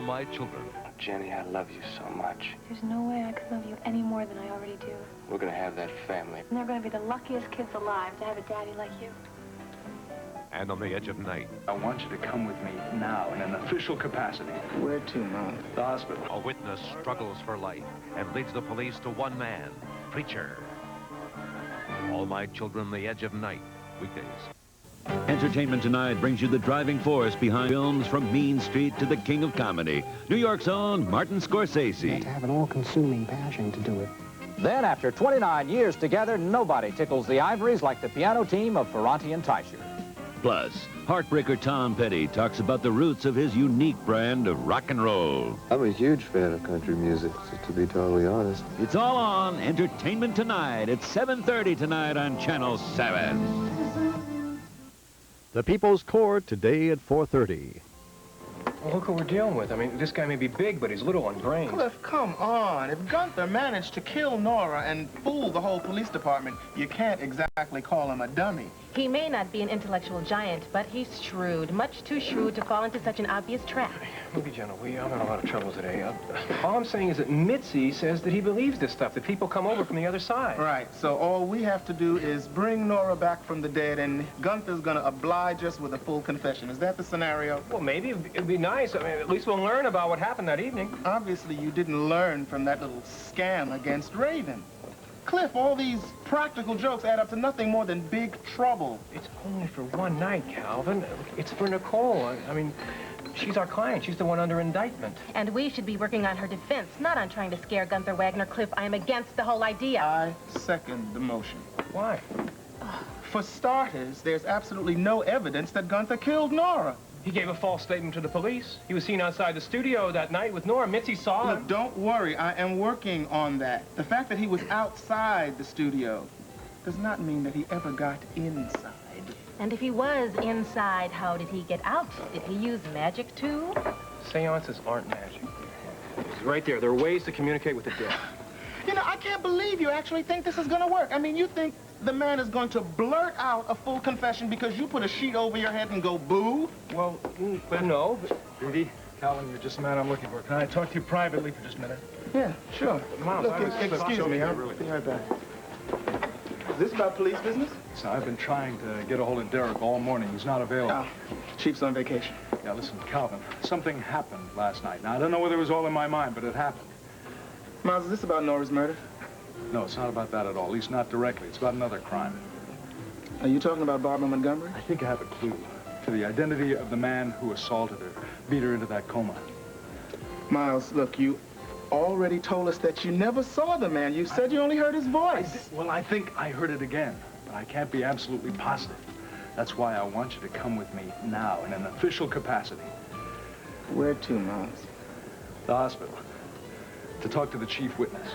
All My Children. Jenny, I love you so much. There's no way I could love you any more than I already do. We're gonna have that family. And they're gonna be the luckiest kids alive to have a daddy like you. And On the Edge of Night. I want you to come with me now in an official capacity. Where to, Mom? The hospital. A witness struggles for life and leads the police to one man, Preacher. All My Children, The Edge of Night, weekdays. Entertainment Tonight brings you the driving force behind films from Mean Street to the king of comedy, New York's own Martin Scorsese. You have to have an all-consuming passion to do it. Then, after 29 years together, nobody tickles the ivories like the piano team of Ferranti and Teicher. Plus, heartbreaker Tom Petty talks about the roots of his unique brand of rock and roll. I'm a huge fan of country music, to be totally honest. It's all on Entertainment Tonight at 7:30 tonight on Channel 7. The People's Court today at 4:30. Well, look who we're dealing with. I mean, this guy may be big, but he's little on brains. Cliff, come on. If Gunther managed to kill Nora and fool the whole police department, you can't exactly call him a dummy. He may not be an intellectual giant, but he's shrewd, much too shrewd to fall into such an obvious trap. Maybe, Jenna, I'm in a lot of trouble today. All I'm saying is that Mitzi says that he believes this stuff, that people come over from the other side. Right, so all we have to do is bring Nora back from the dead, and Gunther's gonna oblige us with a full confession. Is that the scenario? Well, maybe it'd be nice. I mean, at least we'll learn about what happened that evening. Obviously, you didn't learn from that little scam against Raven. Cliff, all these practical jokes add up to nothing more than big trouble. It's only for one night, Calvin. It's for Nicole. I mean, she's our client. She's the one under indictment. And we should be working on her defense, not on trying to scare Gunther Wagner. Cliff, I am against the whole idea. I second the motion. Why? For starters, there's absolutely no evidence that Gunther killed Nora. He gave a false statement to the police. He was seen outside the studio that night with Nora. Mitzi saw him. Look, don't worry. I am working on that. The fact that he was outside the studio does not mean that he ever got inside. And if he was inside, how did he get out? Did he use magic, too? Seances aren't magic. It's right there. There are ways to communicate with the dead. You know, I can't believe you actually think this is going to work. I mean, you think the man is going to blurt out a full confession because you put a sheet over your head and go boo? Well, no. Didi, Calvin, you're just the man I'm looking for. Can I talk to you privately for just a minute? Yeah, sure. Mom, Look, excuse me, I'll be right back. Is this about police business? So I've been trying to get a hold of Derek all morning. He's not available. Oh, Chief's on vacation. Yeah, listen, Calvin, something happened last night. Now, I don't know whether it was all in my mind, but it happened. Miles, is this about Nora's murder? No, it's not about that at all, at least not directly. It's about another crime. Are you talking about Barbara Montgomery? I think I have a clue to the identity of the man who assaulted her, beat her into that coma. Miles, look, you already told us that you never saw the man. You said you only heard his voice. Well, I think I heard it again, but I can't be absolutely positive. That's why I want you to come with me now in an official capacity. Where to, Miles? The hospital. To talk to the chief witness.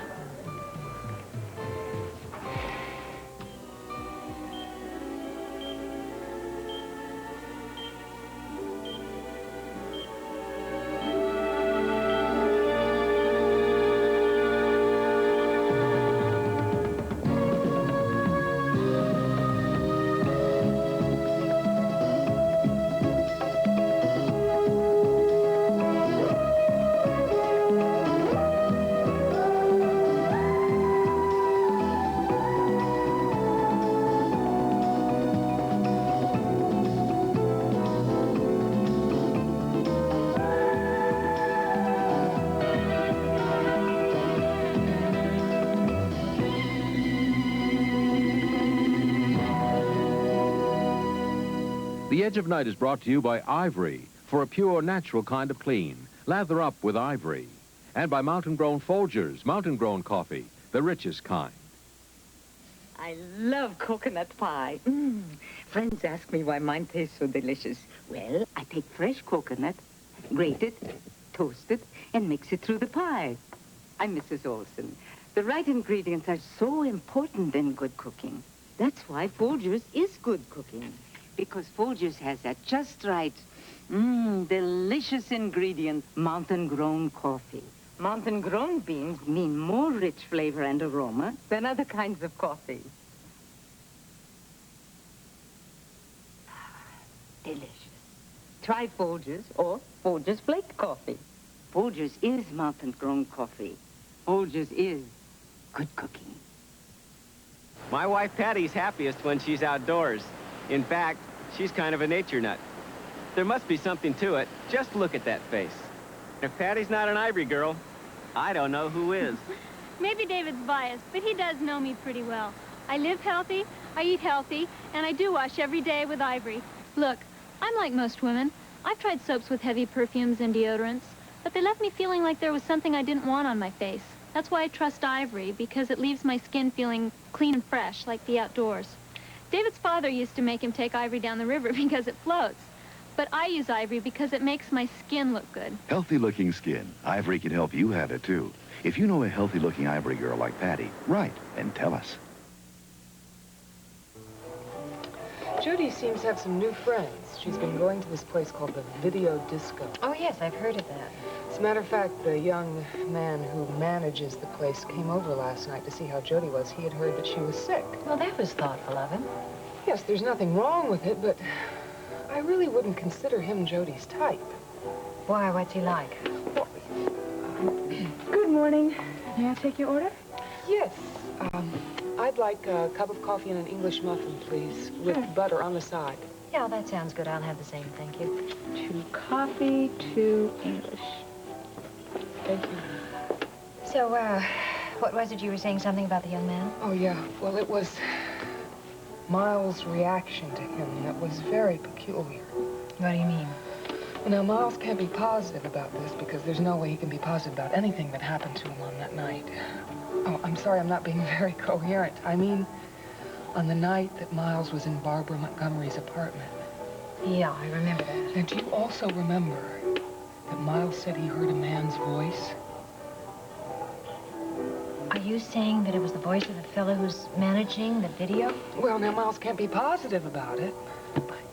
The Edge of Night is brought to you by Ivory, for a pure, natural kind of clean. Lather up with Ivory. And by mountain-grown Folgers, mountain-grown coffee, the richest kind. I love coconut pie. Friends ask me why mine tastes so delicious. Well, I take fresh coconut, grate it, toast it, and mix it through the pie. I'm Mrs. Olson. The right ingredients are so important in good cooking. That's why Folgers is good cooking. Because Folgers has that just right, delicious ingredient, mountain-grown coffee. Mountain-grown beans mean more rich flavor and aroma than other kinds of coffee. Delicious. Try Folgers or Folgers Flake Coffee. Folgers is mountain-grown coffee. Folgers is good cooking. My wife Patty's happiest when she's outdoors. In fact, she's kind of a nature nut. There must be something to it. Just look at that face. If Patty's not an Ivory girl, I don't know who is. Maybe David's biased, but he does know me pretty well. I live healthy, I eat healthy, and I do wash every day with Ivory. Look, I'm like most women. I've tried soaps with heavy perfumes and deodorants, but they left me feeling like there was something I didn't want on my face. That's why I trust Ivory, because it leaves my skin feeling clean and fresh, like the outdoors. David's father used to make him take Ivory down the river because it floats. But I use Ivory because it makes my skin look good. Healthy-looking skin. Ivory can help you have it, too. If you know a healthy-looking Ivory girl like Patty, write and tell us. Judy seems to have some new friends. She's been going to this place called the Video Disco. Oh, yes, I've heard of that. As a matter of fact, the young man who manages the place came over last night to see how Jody was. He had heard that she was sick. Well, that was thoughtful of him. Yes, there's nothing wrong with it, but I really wouldn't consider him Jody's type. Why? What's he like? Well, Good morning. May I take your order? yes. I'd like a cup of coffee and an English muffin, please, with butter on the side. Yeah, that sounds good. I'll have the same, thank you. 2 coffee, 2 English. Thank you. So, what was it you were saying? Something about the young man? Oh, yeah. Well, it was Miles' reaction to him that was very peculiar. What do you mean? Well, now, Miles can't be positive about this because there's no way he can be positive about anything that happened to him on that night. Oh, I'm sorry, I'm not being very coherent. I mean, on the night that Miles was in Barbara Montgomery's apartment. Yeah, I remember that. And do you also remember that Miles said he heard a man's voice? Are you saying that it was the voice of the fellow who's managing the video? Well, now, Miles can't be positive about it.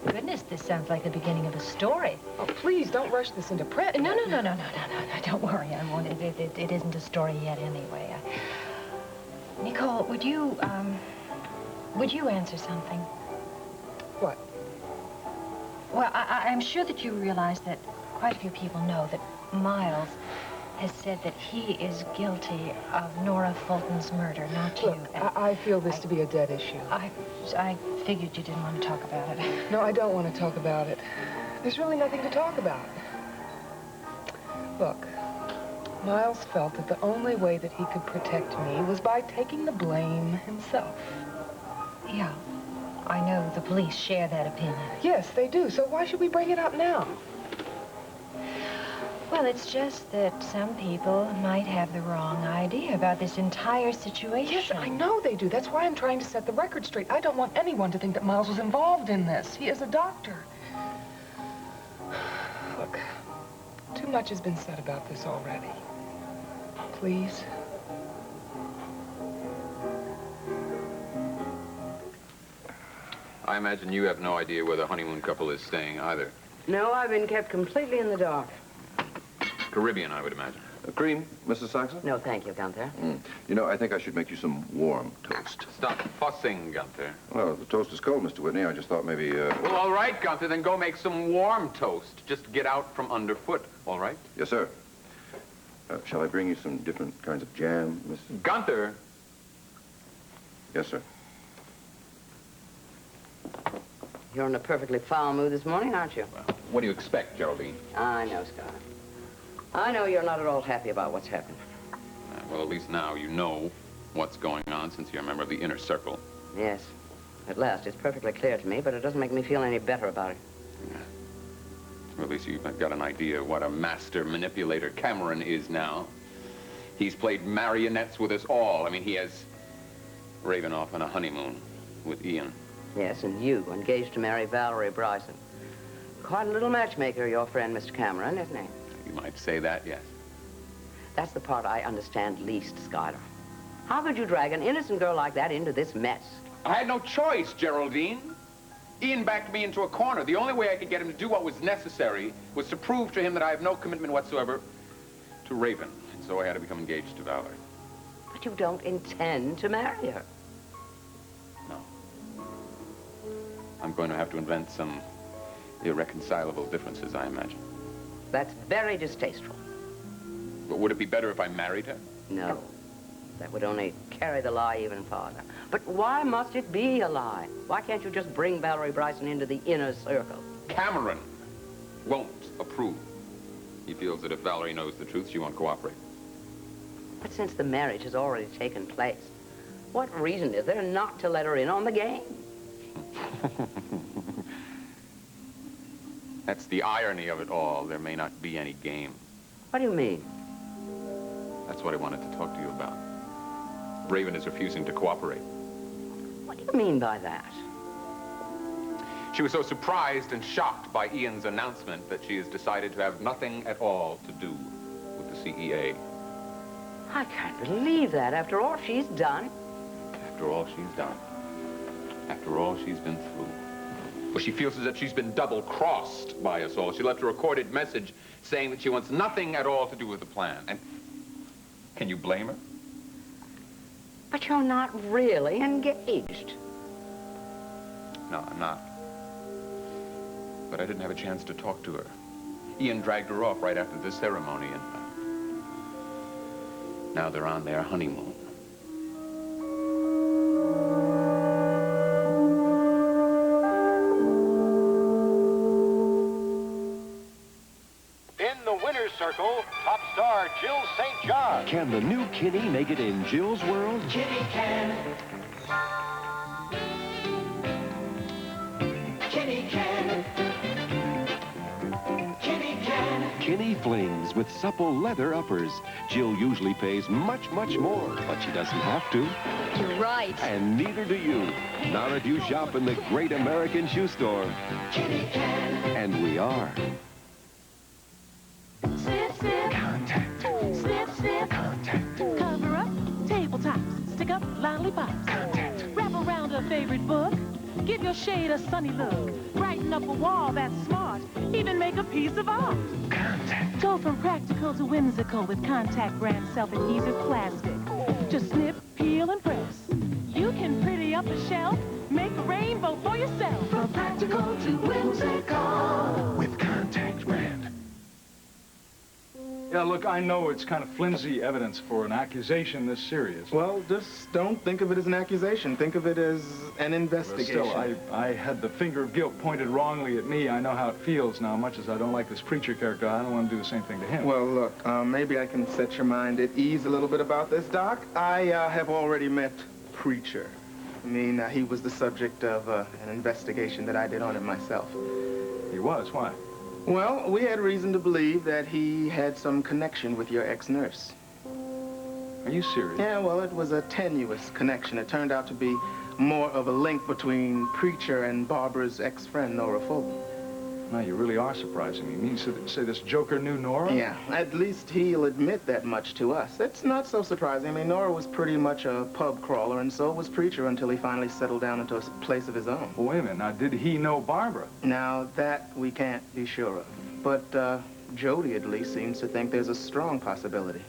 My goodness, this sounds like the beginning of a story. Oh, please, don't rush this into print. No, don't worry. I won't. It isn't a story yet anyway. Nicole, would you answer something? What? Well, I'm sure that you realize that quite a few people know that Miles has said that he is guilty of Nora Fulton's murder, not you. Look, I feel this to be a dead issue. I figured you didn't want to talk about it. No, I don't want to talk about it. There's really nothing to talk about. Look, Miles felt that the only way that he could protect me was by taking the blame himself. Yeah, I know the police share that opinion. Yes, they do. So why should we bring it up now? Well, it's just that some people might have the wrong idea about this entire situation. Yes, I know they do. That's why I'm trying to set the record straight. I don't want anyone to think that Miles was involved in this. He is a doctor. Look, too much has been said about this already. Please. I imagine you have no idea where the honeymoon couple is staying either. No, I've been kept completely in the dark. Caribbean, I would imagine. Cream, Mrs. Saxon? No, thank you, Gunther. You know, I think I should make you some warm toast. Stop fussing, Gunther. Well, the toast is cold, Mr. Whitney. I just thought maybe, Well, all right, Gunther, then go make some warm toast. Just get out from underfoot, all right? Yes, sir. Shall I bring you some different kinds of jam, Miss? Gunther! Yes, sir. You're in a perfectly foul mood this morning, aren't you? Well, what do you expect, Geraldine? I know, Scott. I know you're not at all happy about what's happened. Well, at least now you know what's going on since you're a member of the inner circle. Yes. At last, it's perfectly clear to me, but it doesn't make me feel any better about it. Yeah. Well, at least you've got an idea of what a master manipulator Cameron is now. He's played marionettes with us all. I mean, he has Raven off on a honeymoon with Ian. Yes, and you, engaged to marry Valerie Bryson. Quite a little matchmaker, your friend, Mr. Cameron, isn't he? You might say that, yes. That's the part I understand least, Skylar. How could you drag an innocent girl like that into this mess? I had no choice, Geraldine. Ian backed me into a corner. The only way I could get him to do what was necessary was to prove to him that I have no commitment whatsoever to Raven. And so I had to become engaged to Valerie. But you don't intend to marry her. No. I'm going to have to invent some irreconcilable differences, I imagine. That's very distasteful. But would it be better if I married her? No. That would only carry the lie even farther. But why must it be a lie? Why can't you just bring Valerie Bryson into the inner circle? Cameron won't approve. He feels that if Valerie knows the truth, she won't cooperate. But since the marriage has already taken place, what reason is there not to let her in on the game? That's the irony of it all. There may not be any game. What do you mean? That's what I wanted to talk to you about. Raven is refusing to cooperate. What do you mean by that? She was so surprised and shocked by Ian's announcement that she has decided to have nothing at all to do with the CEA. I can't believe that after all she's done. After all she's done. After all she's been through. Well, she feels as if she's been double-crossed by us all. She left a recorded message saying that she wants nothing at all to do with the plan. And can you blame her? But you're not really engaged. No, I'm not. But I didn't have a chance to talk to her. Ian dragged her off right after this ceremony, and now they're on their honeymoon. In the winner's circle, top star Jill St. John. Can the new Kinney make it in Jill's world? Kinney can. Kinney can. Kinney can. Kinney flings with supple leather uppers. Jill usually pays much, much more, but she doesn't have to. You're right. And neither do you. Not if you shop in the great American shoe store. Kinney can. And we are. Snip, snip. Contact. Snip, snip. Contact. Cover up, tabletops, stick up lollipops. Contact. Wrap around a favorite book. Give your shade a sunny look. Brighten up a wall that's smart. Even make a piece of art. Contact. Go from practical to whimsical with Contact brand self-adhesive plastic. Just snip, peel, and press. You can pretty up a shelf. Make a rainbow for yourself. From practical to whimsical. With Contact brand. Yeah, look, I know it's kind of flimsy evidence for an accusation this serious. Well, just don't think of it as an accusation. Think of it as an investigation. But still, I had the finger of guilt pointed wrongly at me. I know how it feels now. Much as I don't like this preacher character, I don't want to do the same thing to him. Well, look, maybe I can set your mind at ease a little bit about this, Doc. I have already met Preacher. I mean, he was the subject of an investigation that I did on him myself. He was? Why? Well, we had reason to believe that he had some connection with your ex-nurse. Are you serious? Yeah, well, it was a tenuous connection. It turned out to be more of a link between Preacher and Barbara's ex-friend, Nora Fulton. Now, you really are surprising me. You mean to say this joker knew Nora? Yeah, at least he'll admit that much to us. It's not so surprising. I mean, Nora was pretty much a pub crawler, and so was Preacher until he finally settled down into a place of his own. Well, wait a minute. Now, did he know Barbara? Now, that we can't be sure of. But Jody, at least, seems to think there's a strong possibility.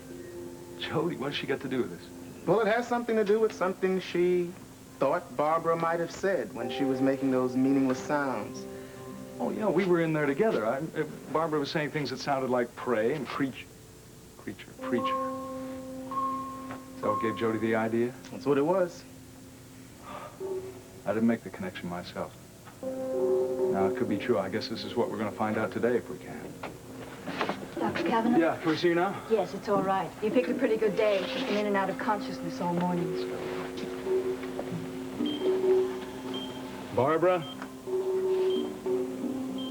Jody? What does she got to do with this? Well, it has something to do with something she thought Barbara might have said when she was making those meaningless sounds. Oh, yeah, we were in there together. Barbara was saying things that sounded like pray and preacher. Is that what gave Jody the idea? That's what it was. I didn't make the connection myself. Now, it could be true. I guess this is what we're going to find out today if we can. Dr. Kavanaugh? Yeah, can we see you now? Yes, it's all right. You picked a pretty good day. She's been in and out of consciousness all morning. Barbara?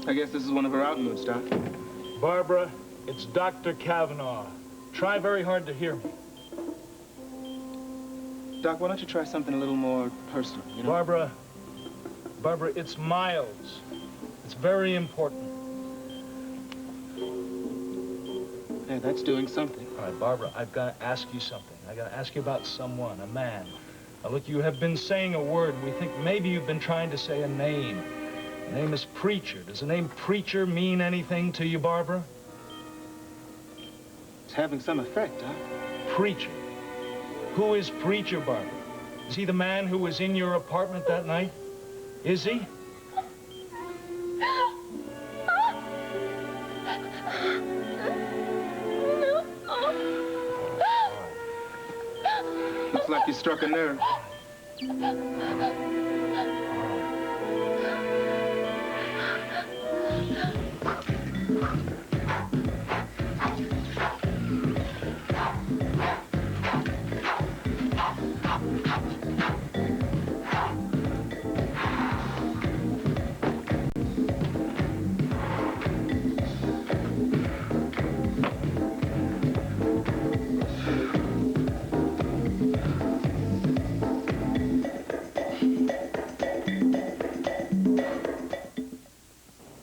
I guess this is one of her out moods, Doc. Barbara, it's Dr. Kavanaugh. Try very hard to hear me. Doc, why don't you try something a little more personal, you know? Barbara, it's Miles. It's very important. Yeah, that's doing something. All right, Barbara, I've got to ask you something. I've got to ask you about someone, a man. Now, look, you have been saying a word. We think maybe you've been trying to say a name. The name is Preacher. Does the name Preacher mean anything to you, Barbara? It's having some effect, huh? Preacher. Who is Preacher, Barbara? Is he the man who was in your apartment that night? Is he? No. You struck a nerve.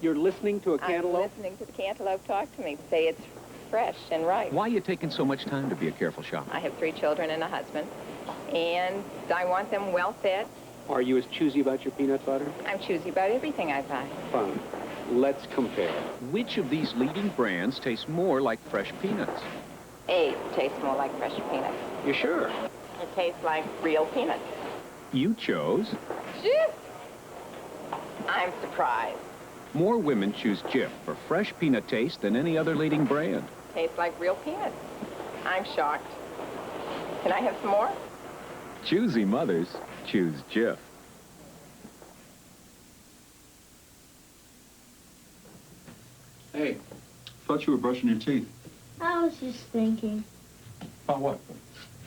You're listening to a cantaloupe? I'm listening to the cantaloupe talk to me, say it's fresh and ripe. Why are you taking so much time to be a careful shopper? I have 3 children and a husband, and I want them well fed. Are you as choosy about your peanut butter? I'm choosy about everything I buy. Fine. Let's compare. Which of these leading brands tastes more like fresh peanuts? A tastes more like fresh peanuts. You sure? It tastes like real peanuts. You chose. Jif! I'm surprised. More women choose Jif for fresh peanut taste than any other leading brand. Tastes like real peanuts. I'm shocked. Can I have some more? Choosy mothers choose Jif. Hey, thought you were brushing your teeth. I was just thinking About what?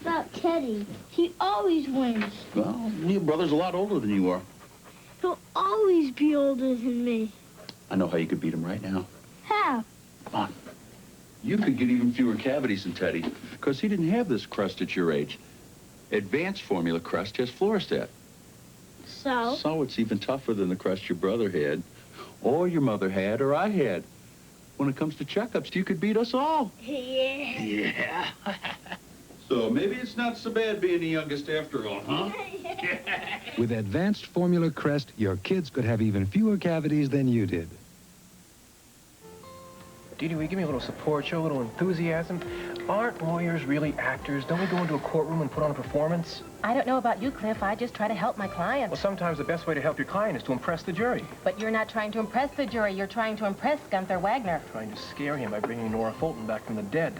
about Teddy. He always wins. Well, your brother's a lot older than you are. He'll always be older than me. I know how you could beat him right now. How? Come on. You could get even fewer cavities than Teddy, because he didn't have this crust at your age. Advanced formula crust has fluorostat. So? So it's even tougher than the crust your brother had, or your mother had, or I had. When it comes to checkups, you could beat us all. Yeah. Yeah. So maybe it's not so bad being the youngest after all, huh? With advanced formula crest, your kids could have even fewer cavities than you did. Dee Dee, will you give me a little support, show a little enthusiasm? Aren't lawyers really actors? Don't we go into a courtroom and put on a performance? I don't know about you, Cliff. I just try to help my client. Well, sometimes the best way to help your client is to impress the jury. But you're not trying to impress the jury. You're trying to impress Gunther Wagner. Trying to scare him by bringing Nora Fulton back from the dead.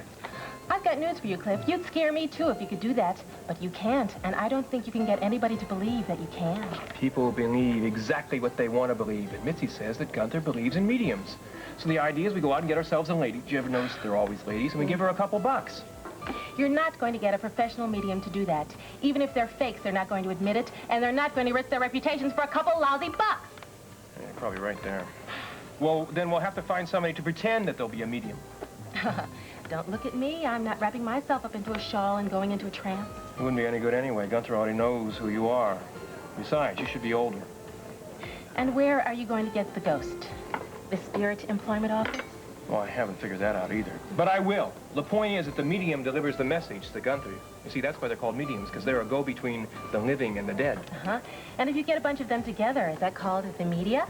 I've got news for you, Cliff. You'd scare me, too, if you could do that. But you can't, and I don't think you can get anybody to believe that you can. People believe exactly what they want to believe, and Mitzi says that Gunther believes in mediums. So the idea is we go out and get ourselves a lady. Did you ever notice they're always ladies? And we give her a couple bucks. You're not going to get a professional medium to do that. Even if they're fakes, they're not going to admit it, and they're not going to risk their reputations for a couple lousy bucks. Yeah, you're probably right there. Well, then we'll have to find somebody to pretend that they'll be a medium. Don't look at me. I'm not wrapping myself up into a shawl and going into a trance. It wouldn't be any good anyway. Gunther already knows who you are. Besides, you should be older. And where are you going to get the ghost? The Spirit Employment Office? Well, I haven't figured that out either. But I will. The point is that the medium delivers the message to Gunther. You see, that's why they're called mediums, because they're a go between the living and the dead. Uh-huh. And if you get a bunch of them together, is that called the media?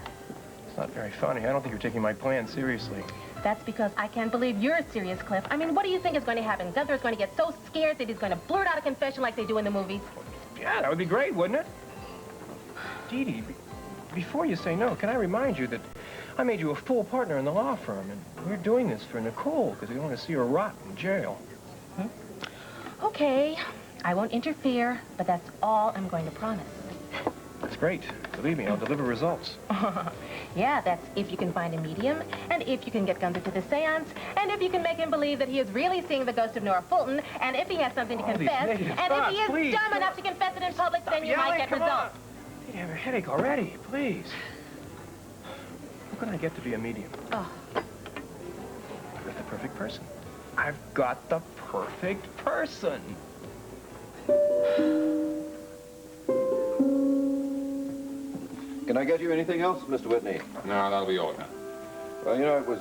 It's not very funny. I don't think you're taking my plan seriously. That's because I can't believe you're serious, Cliff. I mean, what do you think is going to happen? Gunther's going to get so scared that he's going to blurt out a confession like they do in the movies. Yeah, that would be great, wouldn't it? Dee Dee, before you say no, can I remind you that I made you a full partner in the law firm, and we're doing this for Nicole, because we don't want to see her rot in jail. Okay, I won't interfere, but that's all I'm going to promise. That's great. Believe me, I'll deliver results. Yeah, that's if you can find a medium, and if you can get Gunther to the seance, and if you can make him believe that he is really seeing the ghost of Nora Fulton, and if he has something to confess, and if he is dumb enough to confess it in public, then you might get results. You have a headache already, please. Who can I get to be a medium? Oh. I've got the perfect person. I've got the perfect person. Can I get you anything else, Mr. Whitney? No, that'll be all now. Well, you know, it was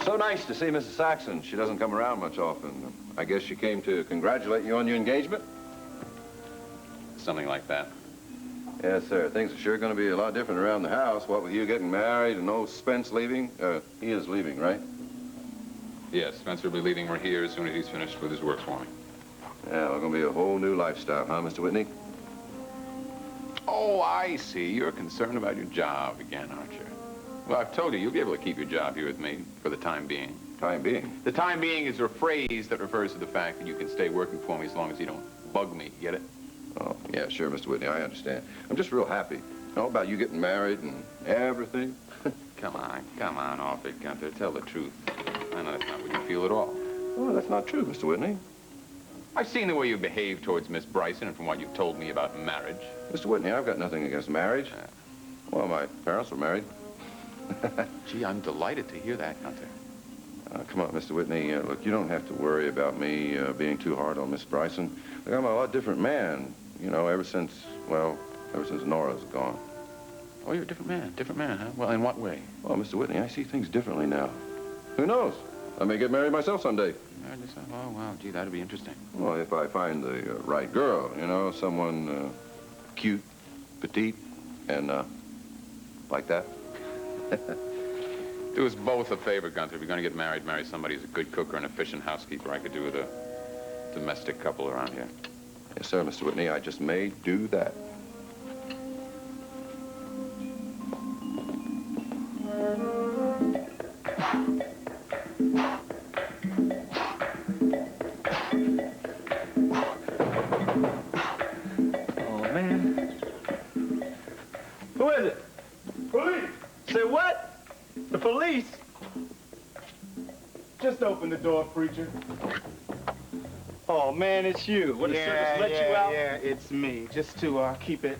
so nice to see Mrs. Saxon. She doesn't come around much often. I guess she came to congratulate you on your engagement? Something like that. Yes, sir. Things are sure going to be a lot different around the house, what with you getting married and old Spence leaving. He is leaving, right? Yes, Spencer will be leaving right here as soon as he's finished with his work for me. Yeah, well, going to be a whole new lifestyle, huh, Mr. Whitney? Oh, I see. You're concerned about your job again, aren't you? Well, I've told you, you'll be able to keep your job here with me for the time being. Time being? The time being is a phrase that refers to the fact that you can stay working for me as long as you don't bug me. Get it? Yeah, sure, Mr. Whitney, I understand. I'm just real happy. All about you getting married and everything. Come on, off it, Gunther. Tell the truth. I know that's not what you feel at all. Well, that's not true, Mr. Whitney. I've seen the way you behave towards Miss Bryson and from what you've told me about marriage. Mr. Whitney, I've got nothing against marriage. Well, my parents were married. Gee, I'm delighted to hear that, Gunther. Come on, Mr. Whitney. Look, you don't have to worry about me being too hard on Miss Bryson. Look, I'm a lot different man, you know, ever since Nora's gone. Oh, you're a different man, huh? Well, in what way? Well, Mr. Whitney, I see things differently now. Who knows? I may get married myself someday. Oh, wow, gee, that'd be interesting. Well, if I find the right girl, you know, someone cute, petite, and like that. Do us both a favor, Gunther. If you're going to get married, marry somebody who's a good cook or an efficient housekeeper. I could do with a domestic couple around here. Yes, sir, Mr. Whitney. I just may do that. Oh, man. Who is it? Police! Say what? The police? Just open the door, preacher. Oh, man, it's you. What, the circus let you out? Yeah, it's me. Just to keep it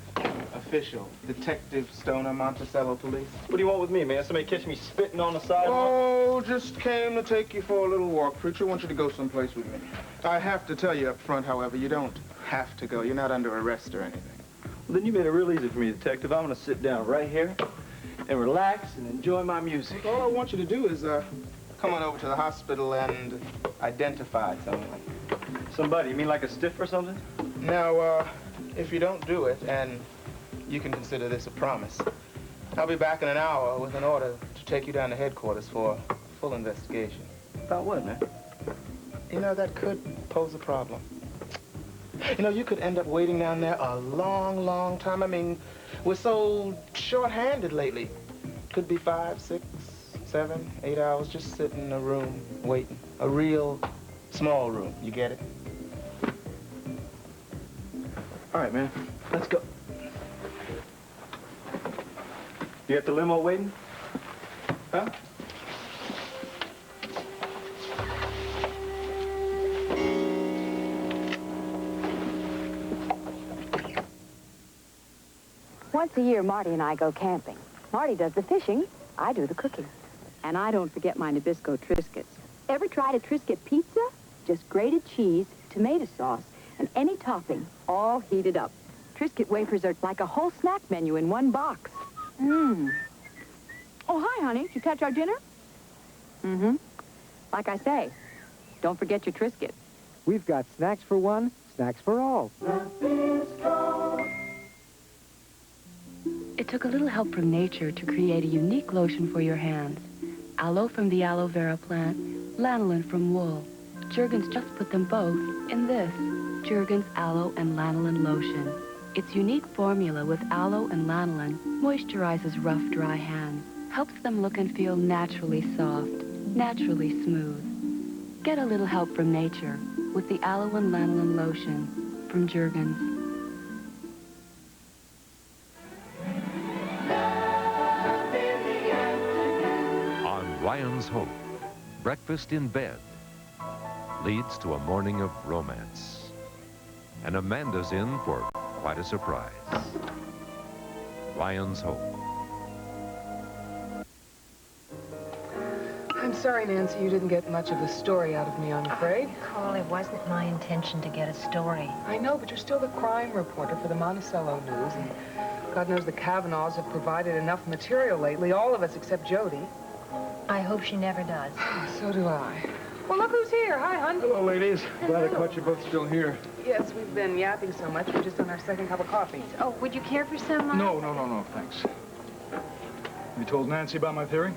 official. Detective Stoner, Monticello Police. What do you want with me, man? Somebody catch me spitting on the sidewalk? Oh, just came to take you for a little walk, preacher. I want you to go someplace with me. I have to tell you up front, however, you don't have to go. You're not under arrest or anything. Well, then you made it real easy for me, Detective. I'm going to sit down right here and relax and enjoy my music. All I want you to do is come on over to the hospital and identify someone. Somebody? You mean like a stiff or something? Now, if you don't do it, and you can consider this a promise, I'll be back in an hour with an order to take you down to headquarters for a full investigation. About what, man? You know, that could pose a problem. You know, you could end up waiting down there a long, long time. I mean, we're so short-handed lately. Could be 5, 6, 7, 8 hours just sitting in a room waiting. A real small room. You get it? All right, man. Let's go. You at the limo waiting? Huh? Once a year, Marty and I go camping. Marty does the fishing, I do the cooking. And I don't forget my Nabisco Triscuits. Ever tried a Triscuit pizza? Just grated cheese, tomato sauce, and any topping, all heated up. Triscuit wafers are like a whole snack menu in one box. Mmm. Oh, hi, honey. Did you catch our dinner? Mm-hmm. Like I say, don't forget your Triscuit. We've got snacks for one, snacks for all. It took a little help from nature to create a unique lotion for your hands. Aloe from the aloe vera plant, lanolin from wool. Jergens just put them both in this, Jergens Aloe and Lanolin Lotion. Its unique formula with aloe and lanolin moisturizes rough, dry hands, helps them look and feel naturally soft, naturally smooth. Get a little help from nature with the Aloe and Lanolin Lotion from Jergens. Ryan's Hope, breakfast in bed, leads to a morning of romance. And Amanda's in for quite a surprise. Ryan's Hope. I'm sorry, Nancy, you didn't get much of a story out of me, I'm afraid. Cole, it wasn't my intention to get a story. I know, but you're still the crime reporter for the Monticello News, and God knows the Kavanaughs have provided enough material lately, all of us except Jody. I hope she never does. So do I. Well, look who's here. Hi, hon. Hello, ladies. Glad I caught you both still here. Yes, we've been yapping so much, we're just on our second cup of coffee. Oh, would you care for some? No, thanks. You told Nancy about my theory?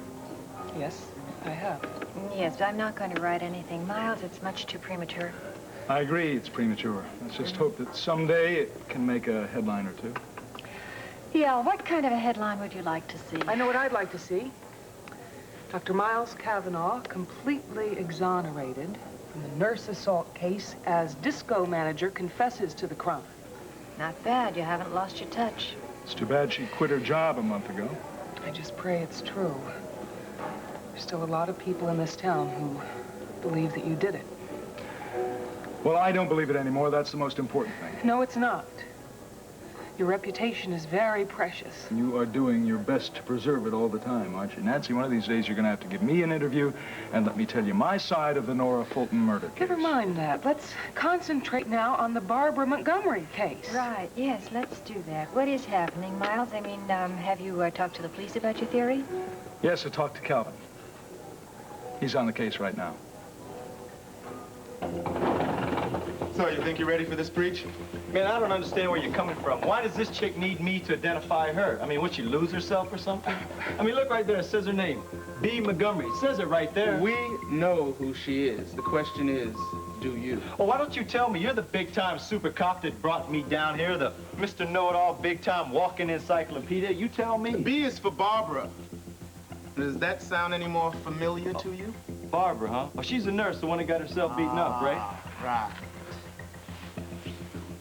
Yes, I have. Yes, but I'm not going to write anything. Miles, it's much too premature. I agree it's premature. Let's just hope that someday it can make a headline or two. Yeah, what kind of a headline would you like to see? I know what I'd like to see. Dr. Miles Cavanaugh completely exonerated from the nurse assault case as disco manager confesses to the crime. Not bad. You haven't lost your touch. It's too bad she quit her job a month ago. I just pray it's true. There's still a lot of people in this town who believe that you did it. Well, I don't believe it anymore. That's the most important thing. No, it's not. Your reputation is very precious. You are doing your best to preserve it all the time, aren't you? Nancy, one of these days you're going to have to give me an interview and let me tell you my side of the Nora Fulton murder case. Never mind that. Let's concentrate now on the Barbara Montgomery case. Right, yes, let's do that. What is happening, Miles? I mean, have you talked to the police about your theory? Yes, I talked to Calvin. He's on the case right now. So, you think you're ready for this breach? Man, I don't understand where you're coming from. Why does this chick need me to identify her? I mean, would she lose herself or something? I mean, look right there. It says her name. B. Montgomery. It says it right there. We know who she is. The question is, do you? Well, why don't you tell me? You're the big-time super cop that brought me down here, the Mr. Know-It-All big-time walking encyclopedia. You tell me. B is for Barbara. Does that sound any more familiar to you? Barbara, huh? Well, she's a nurse, the one that got herself beaten up, right? Right.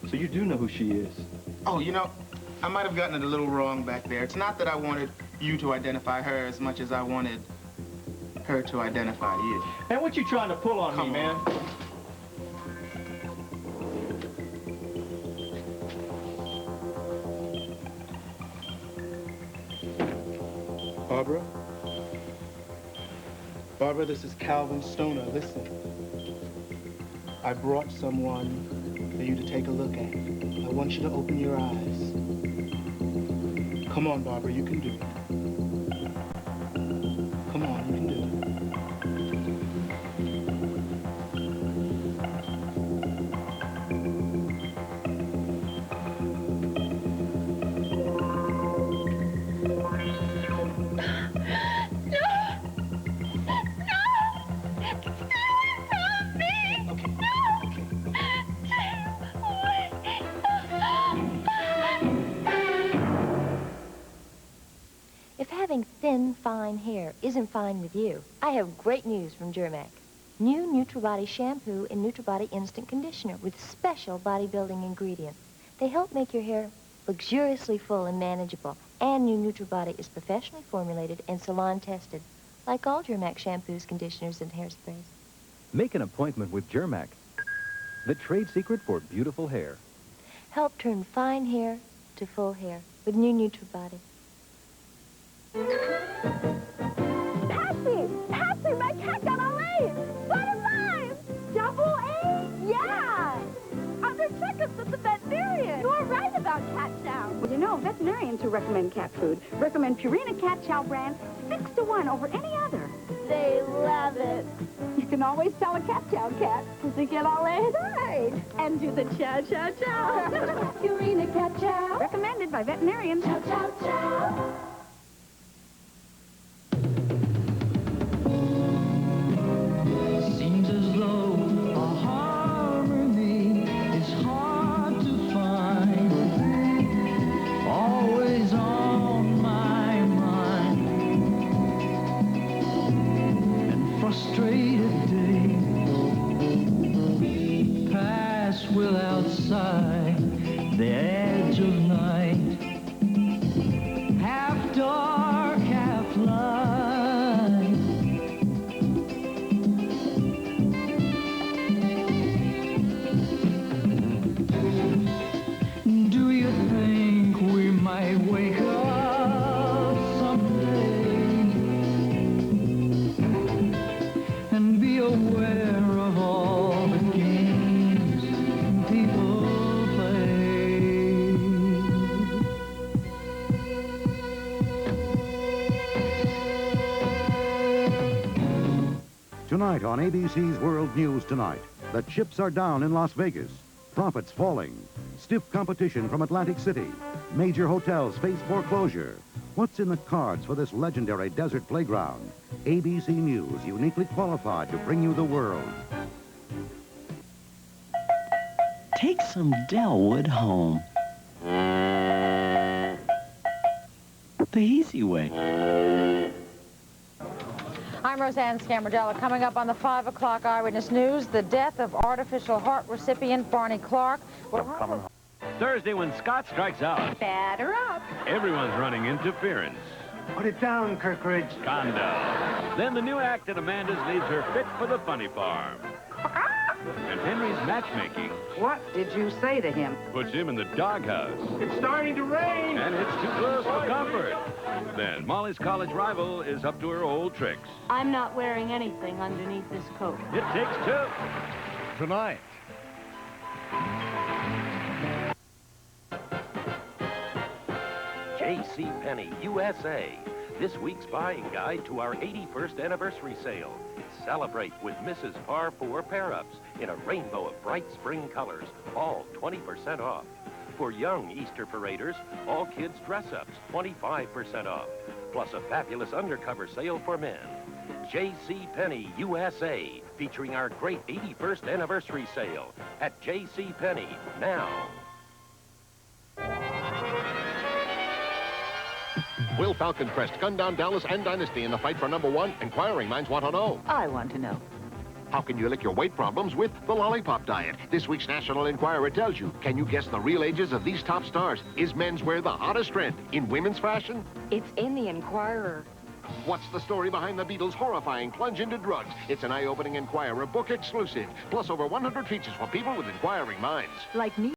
So you do know who she is? Oh, you know, I might have gotten it a little wrong back there. It's not that I wanted you to identify her as much as I wanted her to identify you. Man, what you trying to pull on me, man? Barbara? Barbara, this is Calvin Stoner. Listen. I brought someone for you to take a look at. I want you to open your eyes. Come on, Barbara, you can do it. Come on, you can do If having thin, fine hair isn't fine with you, I have great news from Germac. New NutriBody shampoo and NutriBody instant conditioner with special bodybuilding ingredients. They help make your hair luxuriously full and manageable. And new NutriBody is professionally formulated and salon tested, like all Germac shampoos, conditioners, and hairsprays. Make an appointment with Germac, the trade secret for beautiful hair. Help turn fine hair to full hair with new NutriBody. Patsy! Patsy, my cat got all A's! 5! Double A? Yeah! Other checkups at the veterinarian. You are right about cat chow. Well, you know, veterinarians who recommend cat food recommend Purina Cat Chow brand 6-to-1 over any other. They love it. You can always tell a cat chow cat. Does it get all A's? Right. And do the chow, chow, chow. Purina Cat Chow. Recommended by veterinarians. Chow, chow, chow. Seems as though a harmony is hard to find. Always on my mind. And frustrated days pass without sight. The edge of night, half dark, half light. Do you think we might wake up someday and be aware of all the games people play? Tonight on ABC's World News Tonight, the chips are down in Las Vegas, profits falling, stiff competition from Atlantic City, major hotels face foreclosure. What's in the cards for this legendary desert playground? ABC News, uniquely qualified to bring you the world. Take some Delwood home. The easy way. I'm Roseanne Scamardella. Coming up on the 5 o'clock Eyewitness News, the death of artificial heart recipient Barney Clark. Thursday when Scott strikes out. Batter up. Everyone's running interference. Put it down, Kirkridge. Condo. Then the new act at Amanda's leaves her fit for the funny farm. And Henry's matchmaking What did you say to him? puts him in the doghouse. It's starting to rain. And it's too close for comfort. Then Molly's college rival is up to her old tricks. I'm not wearing anything underneath this coat. It takes two. Tonight. JCPenney USA. This week's buying guide to our 81st anniversary sale. Celebrate with Mrs. Par 4 pair-ups in a rainbow of bright spring colors, all 20% off. For young Easter paraders, all kids dress-ups, 25% off. Plus a fabulous undercover sale for men. JCPenney USA, featuring our great 81st anniversary sale at JCPenney now. Will Falcon Crest gun down Dallas and Dynasty in the fight for #1? Inquiring minds want to know. I want to know. How can you lick your weight problems with the lollipop diet? This week's National Enquirer tells you. Can you guess the real ages of these top stars? Is menswear the hottest trend in women's fashion? It's in the Enquirer. What's the story behind the Beatles' horrifying plunge into drugs? It's an eye-opening Enquirer book exclusive, plus over 100 features for people with inquiring minds. Like me.